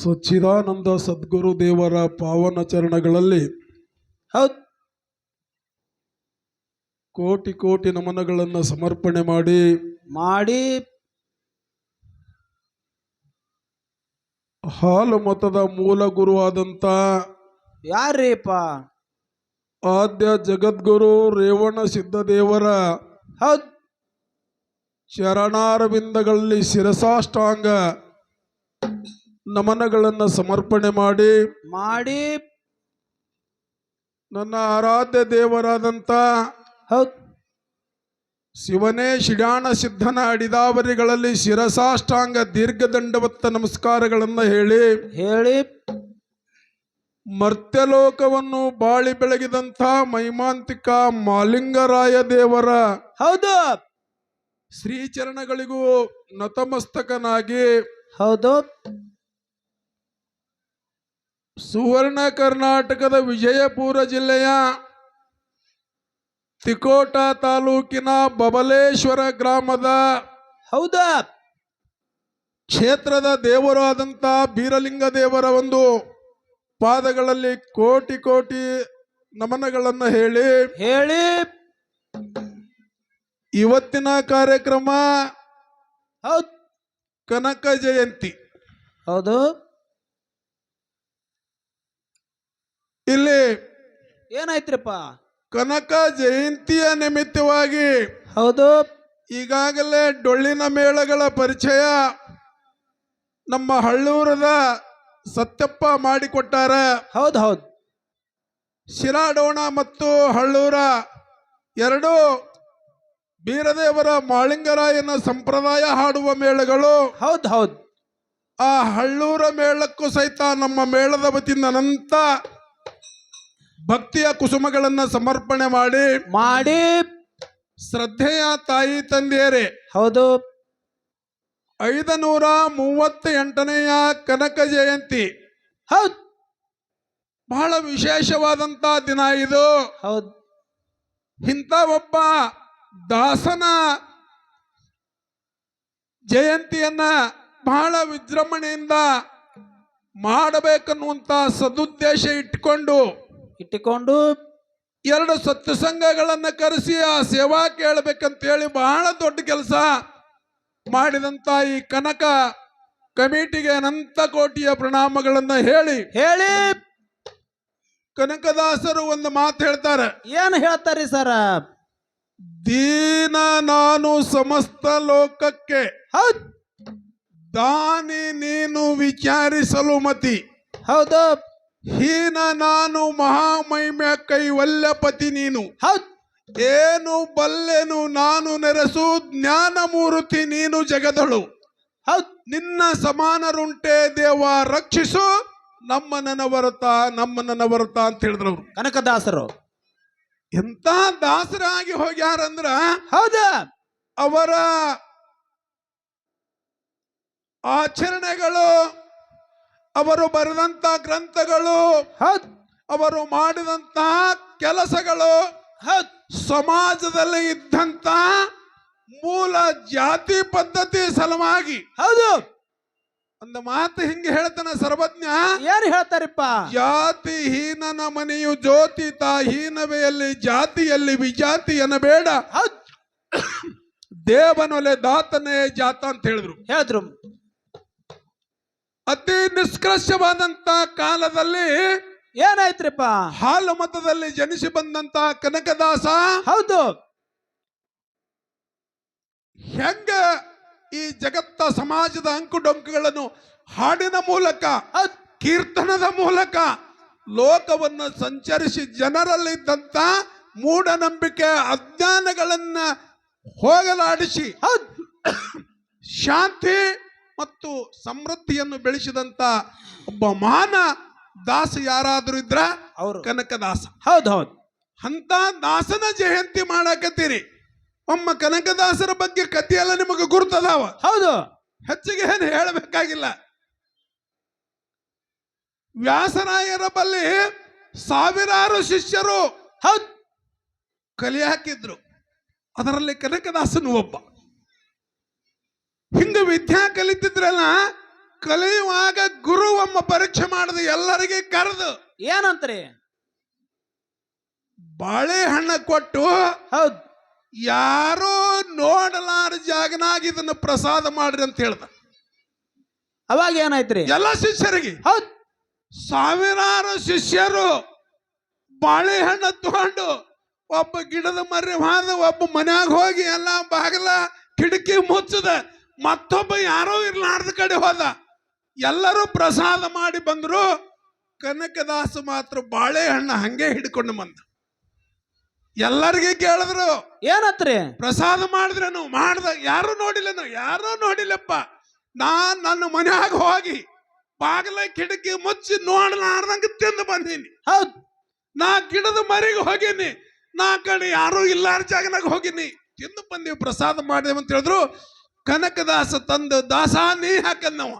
ಸಚ್ಚಿದಾನಂದ ಸದ್ಗುರು ದೇವರ ಪಾವನ ಚರಣಗಳಲ್ಲಿ ಹೌದು ಕೋಟಿ ಕೋಟಿ ನಮನಗಳನ್ನು ಸಮರ್ಪಣೆ ಮಾಡಿ ಮಾಡಿ ಹಾಲು ಮತದ ಮೂಲ ಗುರುವಾದಂಥ ಯಾರೀಪ ಆದ್ಯ ಜಗದ್ಗುರು ರೇವಣ ಸಿದ್ಧದೇವರ ಹೌದು ಚರಣಾರವಿಂದಗಳಲ್ಲಿ ಶಿರಸಾಷ್ಟಾಂಗ ನಮನಗಳನ್ನು ಸಮರ್ಪಣೆ ಮಾಡಿ ಮಾಡಿ ನನ್ನ ಆರಾಧ್ಯ ದೇವರಾದಂಥ ಹೌದು ಶಿವನೇ ಶಿಡಾಣ ಸಿದ್ಧನ ಅಡಿದಾವರಿಗಳಲ್ಲಿ ಶಿರಸಾಷ್ಟಾಂಗ ದೀರ್ಘದಂಡವತ್ತ ನಮಸ್ಕಾರಗಳನ್ನು ಹೇಳಿ ಹೇಳಿ ಮರ್ತ್ಯಲೋಕವನ್ನು ಬಾಳಿ ಬೆಳಗಿದಂಥ ಮೈಮಾಂತಿಕ ಮಾಲಿಂಗರಾಯ ದೇವರ ಹೌದು ಶ್ರೀಚರಣಗಳಿಗೂ ನತಮಸ್ತಕನಾಗಿ ಹೌದು ಸುವರ್ಣ ಕರ್ನಾಟಕದ ವಿಜಯಪುರ ಜಿಲ್ಲೆಯ ತಿಕೋಟ ತಾಲೂಕಿನ ಬಬಲೇಶ್ವರ ಗ್ರಾಮದ ಹೌದಾ ಕ್ಷೇತ್ರದ ದೇವರಾದಂಥ ಬೀರಲಿಂಗ ದೇವರ ಒಂದು ಪಾದಗಳಲ್ಲಿ ಕೋಟಿ ಕೋಟಿ ನಮನಗಳನ್ನು ಹೇಳಿ ಹೇಳಿ ಇವತ್ತಿನ ಕಾರ್ಯಕ್ರಮ ಹೌದು ಕನಕ ಜಯಂತಿ. ಹೌದು ಇಲ್ಲಿ ಏನಾಯ್ತ್ರಿಪ್ಪ ಕನಕ ಜಯಂತಿಯ ನಿಮಿತ್ತವಾಗಿ ಹೌದು ಈಗಾಗಲೇ ಡೊಳ್ಳಿನ ಮೇಳಗಳ ಪರಿಚಯ ನಮ್ಮ ಹಳ್ಳೂರದ ಸತ್ಯಪ್ಪ ಮಾಡಿಕೊಟ್ಟಾರ. ಹೌದು ಹೌದು ಶಿರಾಡೋಣ ಮತ್ತು ಹಳ್ಳೂರ ಎರಡೂ ಬೀರದೇವರ ಮಾಳಿಂಗರಾಯನ ಸಂಪ್ರದಾಯ ಹಾಡುವ ಮೇಳಗಳು. ಹೌದು ಹೌದು ಆ ಹಳ್ಳೂರ ಮೇಳಕ್ಕೂ ಸಹಿತ ನಮ್ಮ ಮೇಳದ ವತಿಯಿಂದ ಅನಂತ ಭಕ್ತಿಯ ಕುಸುಮಗಳನ್ನು ಸಮರ್ಪಣೆ ಮಾಡಿ ಮಾಡಿ ಶ್ರದ್ಧೆಯ ತಾಯಿ ತಂದೆಯರೇ ಹೌದು 538ನೆಯ ಕನಕ ಜಯಂತಿ ಹೌದು ಬಹಳ ವಿಶೇಷವಾದಂತ ದಿನ ಇದು. ಹೌದು ಇಂಥ ಒಬ್ಬ ದಾಸನ ಜಯಂತಿಯನ್ನ ಬಹಳ ವಿಜೃಂಭಣೆಯಿಂದ ಮಾಡಬೇಕನ್ನುವಂತ ಸದುದ್ದೇಶ ಇಟ್ಕೊಂಡು ಎರಡು ಸತ್ಸಂಗಗಳನ್ನು ಕರೆಸಿ ಆ ಸೇವಾ ಕೇಳಬೇಕಂತೇಳಿ ಬಹಳ ದೊಡ್ಡ ಕೆಲಸ ಮಾಡಿದಂತ ಈ ಕನಕ ಕಮಿಟಿಗೆ ಅನಂತ ಕೋಟಿಯ ಪ್ರಣಾಮಗಳನ್ನು ಹೇಳಿ ಹೇಳಿ ಕನಕದಾಸರು ಒಂದು ಮಾತು ಹೇಳ್ತಾರೆ. ಏನು ಹೇಳ್ತಾರಿ ಸರ? ದೀನ ನಾನು ಸಮಸ್ತ ಲೋಕಕ್ಕೆ ಹೌದು ದಾನಿ ನೀನು ವಿಚಾರಿಸಲು ಮತಿ. ಹೌದು ಹೀನ ನಾನು ಮಹಾಮಹಿಮ್ಯ ಕೈವಲ್ಯಪತಿ ನೀನು. ಹೌದು ಏನು ಬಲ್ಲೆನು ನಾನು ನೆರೆಸು ಜ್ಞಾನ ಮೂರ್ತಿ ನೀನು ಜಗದಳು. ಹೌದು ನಿನ್ನ ಸಮಾನರುಂಟೆ ದೇವ ರಕ್ಷಿಸು ನಮ್ಮ ನನವರತ ಅಂತ ಹೇಳಿದ್ರು ಅವರು ಕನಕದಾಸರು. ಎಂತ ದಾಸರಾಗಿ ಹೋಗ್ಯಾರಂದ್ರ ಹೌದಾ ಅವರ ಆಚರಣೆಗಳು, ಅವರು ಬರೆದಂತ ಗ್ರಂಥಗಳು, ಹೌದು ಅವರು ಮಾಡಿದಂತಹ ಕೆಲಸಗಳು, ಹೌದು ಸಮಾಜದಲ್ಲಿ ಇದ್ದಂತ ಮೂಲ ಜಾತಿ ಪದ್ಧತಿ ಸಲುವಾಗಿ. ಹೌದು ಒಂದು ಮಾತು ಹಿಂಗೆ ಹೇಳ್ತಾನೆ ಸರ್ವಜ್ಞ. ಏನು ಹೇಳ್ತಾರಿಪ್ಪ? ಜಾತಿ ಹೀನನ ಮನೆಯು ಜ್ಯೋತಿತ ಹೀನವೆಯಲ್ಲಿ ಜಾತಿಯಲ್ಲಿ ವಿಜಾತಿ ಎನ್ನಬೇಡ, ದೇವನೊಲೆ ದಾತನೇ ಜಾತ ಅಂತ ಹೇಳಿದ್ರು. ಅತಿ ನಿಷ್ಕರ್ಷವಾದಂತ ಕಾಲದಲ್ಲಿ ಏನಾಯ್ತ್ರಿಪ್ಪ? ಹಾಲು ಮತದಲ್ಲಿ ಜನಿಸಿ ಬಂದಂತ ಕನಕದಾಸ ಹೌದು ಹೆಂಗ ಈ ಜಗತ್ತ ಸಮಾಜದ ಅಂಕುಡೊಂಕುಗಳನ್ನು ಹಾಡಿನ ಮೂಲಕ, ಕೀರ್ತನದ ಮೂಲಕ ಲೋಕವನ್ನು ಸಂಚರಿಸಿ ಜನರಲ್ಲಿದ್ದಂತ ಮೂಢನಂಬಿಕೆ ಅಜ್ಞಾನಗಳನ್ನ ಹೋಗಲಾಡಿಸಿ ಶಾಂತಿ ಮತ್ತು ಸಮೃದ್ಧಿಯನ್ನು ಬೆಳೆಸಿದಂತ ಒಬ್ಬ ಮಹಾನ ದಾಸ ಯಾರಾದ್ರೂ ಇದ್ರ ಅವರು ಕನಕದಾಸ. ಹೌದು ಹೌದು ಅಂತ ದಾಸನ ಜಯಂತಿ ಮಾಡಾಕತ್ತೀರಿ. ಒಮ್ಮ ಕನಕದಾಸರ ಬಗ್ಗೆ ಕಥೆಯೆಲ್ಲ ನಿಮಗೆ ಗುರುತದಾವ. ಹೌದು ಹೆಚ್ಚಿಗೆ ಏನು ಹೇಳಬೇಕಾಗಿಲ್ಲ. ವ್ಯಾಸರಾಯರ ಬಲ್ಲಿ ಸಾವಿರಾರು ಶಿಷ್ಯರು ಹೌದು ಕಲಿ ಹಾಕಿದ್ರು. ಅದರಲ್ಲಿ ಕನಕದಾಸನು ಒಬ್ಬ. ಹಿಂಗ ವಿದ್ಯಾ ಕಲಿತಿದ್ರಲ್ಲ ಕಲಿಯುವಾಗ ಗುರು ಒಮ್ಮ ಪರೀಕ್ಷೆ ಮಾಡಿದ ಎಲ್ಲರಿಗೆ ಕರೆದು ಏನಂತ್ರಿ? ಬಾಳೆಹಣ್ಣ ಕೊಟ್ಟು ಹೌದ್. ಯಾರೋ ನೋಡಲಾರ ಜಾಗನಾಗ ಇದನ್ನ ಪ್ರಸಾದ ಮಾಡ್ರಿ ಅಂತ ಹೇಳ್ದ. ಅವಾಗ ಏನಾಯ್ತ್ರಿ? ಎಲ್ಲ ಶಿಷ್ಯರಿಗೆ ಹೌದ್. ಸಾವಿರಾರು ಶಿಷ್ಯರು ಬಾಳೆಹಣ್ಣ ತಗೊಂಡು ಒಬ್ಬ ಗಿಡದ ಮರ್ರಿ ಹಾದ, ಒಬ್ಬ ಮನ್ಯಾಗ ಹೋಗಿ ಎಲ್ಲ ಬಾಗಲ ಕಿಟಕಿ ಮುಚ್ಚದ, ಮತ್ತೊಬ್ಬ ಯಾರೋ ಇರ್ಲಾರ್ದ ಕಡೆ ಹೋದ. ಎಲ್ಲರೂ ಪ್ರಸಾದ ಮಾಡಿ ಬಂದ್ರು. ಕನಕದಾಸ ಮಾತ್ರ ಬಾಳೆಹಣ್ಣ ಹಂಗೆ ಹಿಡ್ಕೊಂಡು ಬಂದ. ಎಲ್ಲರಿಗೆ ಕೇಳಿದ್ರು, ಏನತ್ರಿ? ಪ್ರಸಾದ ಮಾಡಿದ್ರೇನು? ಮಾಡ್ದ. ಯಾರು ನೋಡಿಲ್ಲನು? ಯಾರೂ ನೋಡಿಲ್ಲಪ್ಪ. ನನ್ನ ಮನ್ಯಾಗ ಹೋಗಿ ಬಾಗಲ ಕಿಟಕಿ ಮುಚ್ಚಿ ನೋಡಲಾರ್ದಂಗ ತಿಂದು ಬಂದೀನಿ. ಹೌದ್. ನಾ ಗಿಡದ ಮರಿಗೆ ಹೋಗೀನಿ, ನಾ ಕಡೆ ಯಾರು ಇಲ್ಲಾರ ಜಾಗನಾಗ ಹೋಗಿನಿ, ತಿಂದು ಬಂದೀವಿ, ಪ್ರಸಾದ ಮಾಡಿದೇವ ಅಂತ ಹೇಳಿದ್ರು. ಕನಕದಾಸ ತಂದು, ದಾಸ ನೀ ಹಾಕನ್ನವ,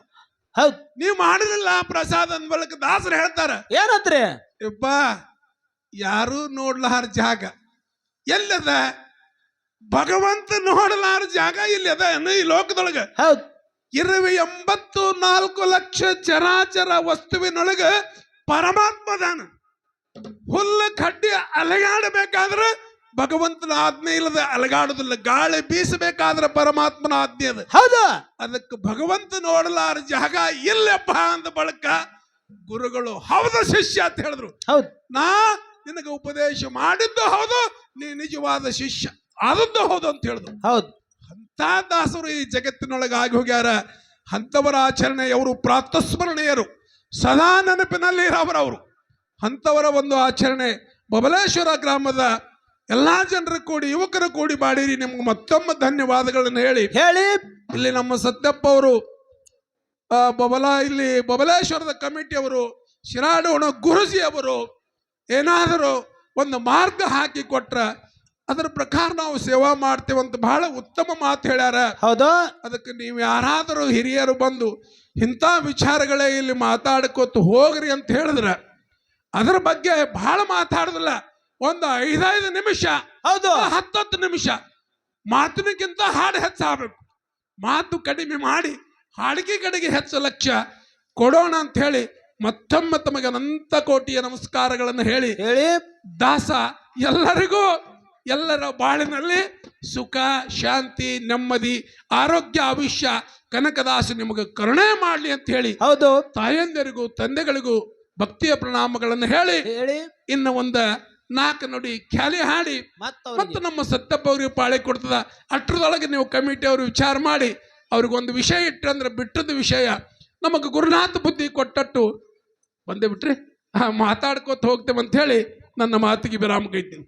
ಹೌದ್. ನೀವ್ ಮಾಡಿರಲಿಲ್ಲ ಪ್ರಸಾದ ಅಂದ ಬಳಿಕ ದಾಸರು ಹೇಳ್ತಾರ, ಏನತ್ರಿ? ಯಪ್ಪ ಯಾರು ನೋಡ್ಲಾರ ಜಾಗ ಎಲ್ಲದ? ಭಗವಂತ ನೋಡಲಾರ ಜಾಗ ಇಲ್ಲಿ ಅದ ಈ ಲೋಕದೊಳಗ. ಹೌದ್. 84 ಲಕ್ಷ ಚರಾಚರ ವಸ್ತುವಿನೊಳಗ ಪರಮಾತ್ಮದಾನ. ಹುಲ್ಲು ಕಡ್ಡಿ ಅಲಗಾಡಬೇಕಾದ್ರೆ ಭಗವಂತನ ಆಜ್ಞೆ ಇಲ್ಲದೆ ಅಲಗಾಡುದಿಲ್ಲ. ಗಾಳಿ ಬೀಸಬೇಕಾದ್ರೆ ಪರಮಾತ್ಮನ ಆಜ್ಞೆ ಅದ. ಹೌದು. ಅದಕ್ಕೆ ಭಗವಂತ ನೋಡಲಾರ ಜಾಗ ಇಲ್ಲಪ್ಪ ಅಂದ ಬಳಕ ಗುರುಗಳು ಹೌದು ಶಿಷ್ಯ ಅಂತ ಹೇಳಿದ್ರು. ಹೌದ್. ನಾ ನಿನಗೆ ಉಪದೇಶ ಮಾಡಿದ್ದು ಹೌದು, ನೀ ನಿಜವಾದ ಶಿಷ್ಯ ಆದದ್ದು ಹೌದು ಅಂತ ಹೇಳಿದ್ರು. ಹೌದ್. ಅಂತ ದಾಸರು ಈ ಜಗತ್ತಿನೊಳಗೆ ಆಗಿ ಹೋಗ್ಯಾರ. ಅಂತವರ ಆಚರಣೆ ಅವರು ಪ್ರಾತಸ್ಮರಣೀಯರು, ಸದಾ ನೆನಪಿನಲ್ಲಿ ಇರೋರು. ಅಂತವರ ಒಂದು ಆಚರಣೆ ಬಬಲೇಶ್ವರ ಗ್ರಾಮದ ಎಲ್ಲಾ ಜನರು ಕೂಡಿ, ಯುವಕರು ಕೂಡಿ ಮಾಡಿರಿ. ನಿಮ್ಗೆ ಮತ್ತೊಮ್ಮೆ ಧನ್ಯವಾದಗಳನ್ನು ಹೇಳಿ ಇಲ್ಲಿ ನಮ್ಮ ಸತ್ಯಪ್ಪ ಅವರು, ಇಲ್ಲಿ ಬಬಲೇಶ್ವರದ ಕಮಿಟಿಯವರು, ಶಿರಾಡೋಣ ಗುರುಜಿ ಅವರು ಏನಾದರೂ ಒಂದು ಮಾರ್ಗ ಹಾಕಿ ಕೊಟ್ರ ಅದರ ಪ್ರಕಾರ ನಾವು ಸೇವಾ ಮಾಡ್ತೇವಂತ ಬಹಳ ಉತ್ತಮ ಮಾತು ಹೇಳ್ಯಾರ. ಹೌದು. ಅದಕ್ಕೆ ನೀವು ಯಾರಾದರೂ ಹಿರಿಯರು ಬಂದು ಇಂಥ ವಿಚಾರಗಳೇ ಇಲ್ಲಿ ಮಾತಾಡ್ಕೋತ ಹೋಗ್ರಿ ಅಂತ ಹೇಳಿದ್ರೆ ಅದರ ಬಗ್ಗೆ ಬಹಳ ಮಾತಾಡುದಿಲ್ಲ. ಒಂದು 5-5 ನಿಮಿಷ, ಹೌದು, 10 ನಿಮಿಷ ಮಾತಿನಕ್ಕಿಂತ ಹಾಡು ಹೆಚ್ಚಾಗಬೇಕು. ಮಾತು ಕಡಿಮೆ ಮಾಡಿ ಹಾಡಿಗೆ ಕಡೆಗೆ ಹೆಚ್ಚು ಲಕ್ಷ್ಯ ಕೊಡೋಣ ಅಂತ ಹೇಳಿ ಮತ್ತೊಮ್ಮೆ ತಮಗೆ ಅನಂತ ಕೋಟಿಯ ನಮಸ್ಕಾರಗಳನ್ನು ಹೇಳಿ ದಾಸ ಎಲ್ಲರಿಗೂ ಎಲ್ಲರ ಬಾಳಿನಲ್ಲಿ ಸುಖ, ಶಾಂತಿ, ನೆಮ್ಮದಿ, ಆರೋಗ್ಯ, ಆಯುಷ್ಯ ಕನಕದಾಸ ನಿಮಗೆ ಕರುಣೆ ಮಾಡಲಿ ಅಂತ ಹೇಳಿ, ಹೌದು, ತಾಯಂದಿರಿಗೂ ತಂದೆಗಳಿಗೂ ಭಕ್ತಿಯ ಪ್ರಣಾಮಗಳನ್ನು ಹೇಳಿ ಇನ್ನು ಒಂದು 4 ನುಡಿ ಖ್ಯಾಲಿ ಹಾಡಿ ಮತ್ತು ನಮ್ಮ ಸತ್ತಪ್ಪ ಅವ್ರಿಗೆ ಪಾಳೆ ಕೊಡ್ತದ. ಅಷ್ಟರದೊಳಗೆ ನೀವು ಕಮಿಟಿ ಅವರು ವಿಚಾರ ಮಾಡಿ ಅವ್ರಿಗೊಂದು ವಿಷಯ ಇಟ್ಟಂದ್ರೆ ಬಿಟ್ಟದ ವಿಷಯ ನಮಗೆ ಗುರುನಾಥ ಬುದ್ಧಿ ಕೊಟ್ಟಟ್ಟು ಬಂದೇ ಬಿಟ್ರಿ ಮಾತಾಡ್ಕೋತ ಹೋಗ್ತೇವೆ ಅಂತ ಹೇಳಿ ನನ್ನ ಮಾತಿಗೆ ವಿರಾಮ ಕೈತೀನಿ.